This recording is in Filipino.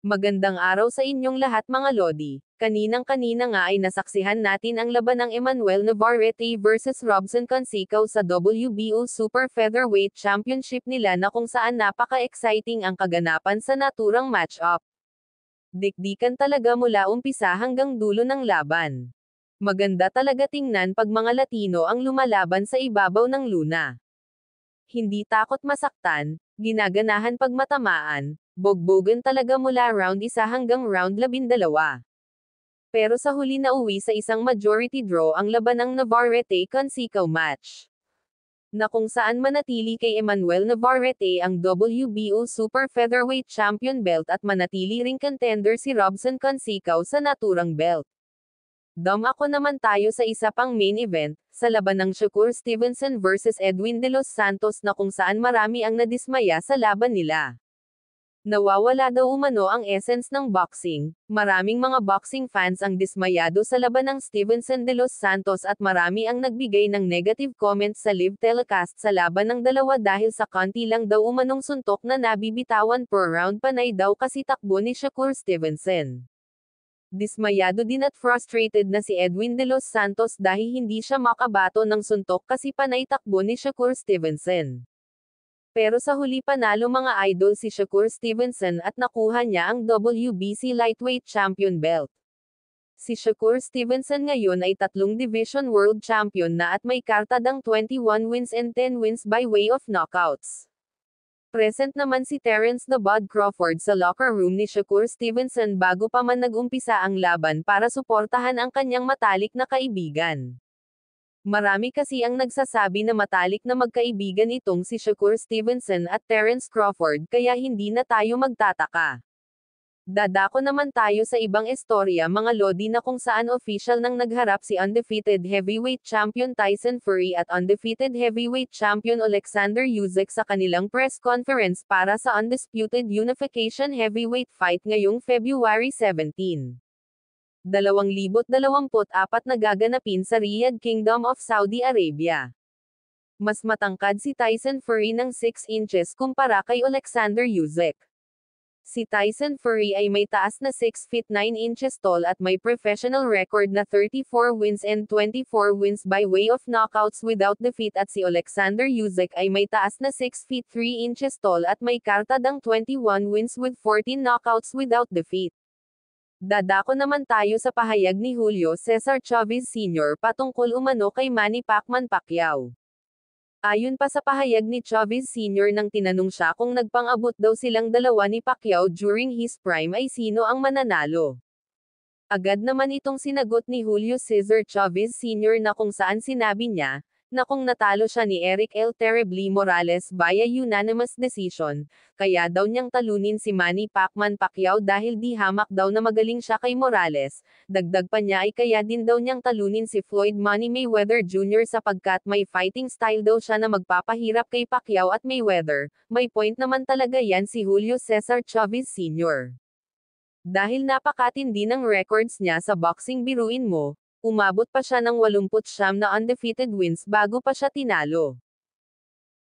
Magandang araw sa inyong lahat mga Lodi. Kaninang-kanina nga ay nasaksihan natin ang laban ng Emmanuel Navarrete versus Robson Conceição sa WBO Super Featherweight Championship nila na kung saan napaka-exciting ang kaganapan sa naturang match-up. Dikdikan talaga mula umpisa hanggang dulo ng laban. Maganda talaga tingnan pag mga Latino ang lumalaban sa ibabaw ng luna. Hindi takot masaktan, ginaganahan pag matamaan, bogbogan talaga mula round 1 hanggang round 12. Pero sa huli nauwi sa isang majority draw ang laban ng Navarrete-Conceição match, na kung saan manatili kay Emmanuel Navarrete ang WBO Super Featherweight Champion belt at manatili ring contender si Robson Conceição sa naturang belt. Dumako naman tayo sa isa pang main event, sa laban ng Shakur Stevenson versus Edwin de los Santos na kung saan marami ang nadismaya sa laban nila. Nawawala daw umano ang essence ng boxing, maraming mga boxing fans ang dismayado sa laban ng Stevenson de los Santos at marami ang nagbigay ng negative comments sa live telecast sa laban ng dalawa dahil sa konti lang daw umanong suntok na nabibitawan per round panay daw kasi takbo ni Shakur Stevenson. Dismayado din at frustrated na si Edwin de los Santos dahil hindi siya makabato ng suntok kasi panay takbo ni Shakur Stevenson. Pero sa huli panalo mga idol si Shakur Stevenson at nakuha niya ang WBC Lightweight Champion belt. Si Shakur Stevenson ngayon ay 3 Division World Champion na at may kartadang 21 wins and 10 wins by way of knockouts. Present naman si Terence "The Bud" Crawford sa locker room ni Shakur Stevenson bago pa man nag-umpisa ang laban para suportahan ang kanyang matalik na kaibigan. Marami kasi ang nagsasabi na matalik na magkaibigan itong si Shakur Stevenson at Terence Crawford kaya hindi na tayo magtataka. Dadako naman tayo sa ibang istorya mga Lodi na kung saan official nang nagharap si undefeated heavyweight champion Tyson Fury at undefeated heavyweight champion Alexander Usyk sa kanilang press conference para sa undisputed unification heavyweight fight ngayong February 17. 2024 na gaganapin sa Riyadh, Kingdom of Saudi Arabia. Mas matangkad si Tyson Fury ng 6 inches kumpara kay Alexander Usyk. Si Tyson Fury ay may taas na 6 feet 9 inches tall at may professional record na 34 wins and 24 wins by way of knockouts without defeat at si Alexander Usyk ay may taas na 6 feet 3 inches tall at may kartadang 21 wins with 14 knockouts without defeat. Dadako naman tayo sa pahayag ni Julio Cesar Chavez Sr. patungkol umano kay Manny Pacquiao. Ayon pa sa pahayag ni Chavez Sr. nang tinanong siya kung nagpang-abot daw silang dalawa ni Pacquiao during his prime ay sino ang mananalo. Agad naman itong sinagot ni Julio Cesar Chavez Sr. na kung saan sinabi niya, na kung natalo siya ni Eric El Terrible Morales via unanimous decision, kaya daw niyang talunin si Manny Pacquiao dahil di hamak daw na magaling siya kay Morales. Dagdag pa niya ay kaya din daw niyang talunin si Floyd Money Mayweather Jr. sapagkat may fighting style daw siya na magpapahirap kay Pacquiao at Mayweather. May point naman talaga yan si Julio Cesar Chavez Sr. Dahil napakatindi ng records niya sa boxing biruin mo, umabot pa siya ng 89 na undefeated wins bago pa siya tinalo.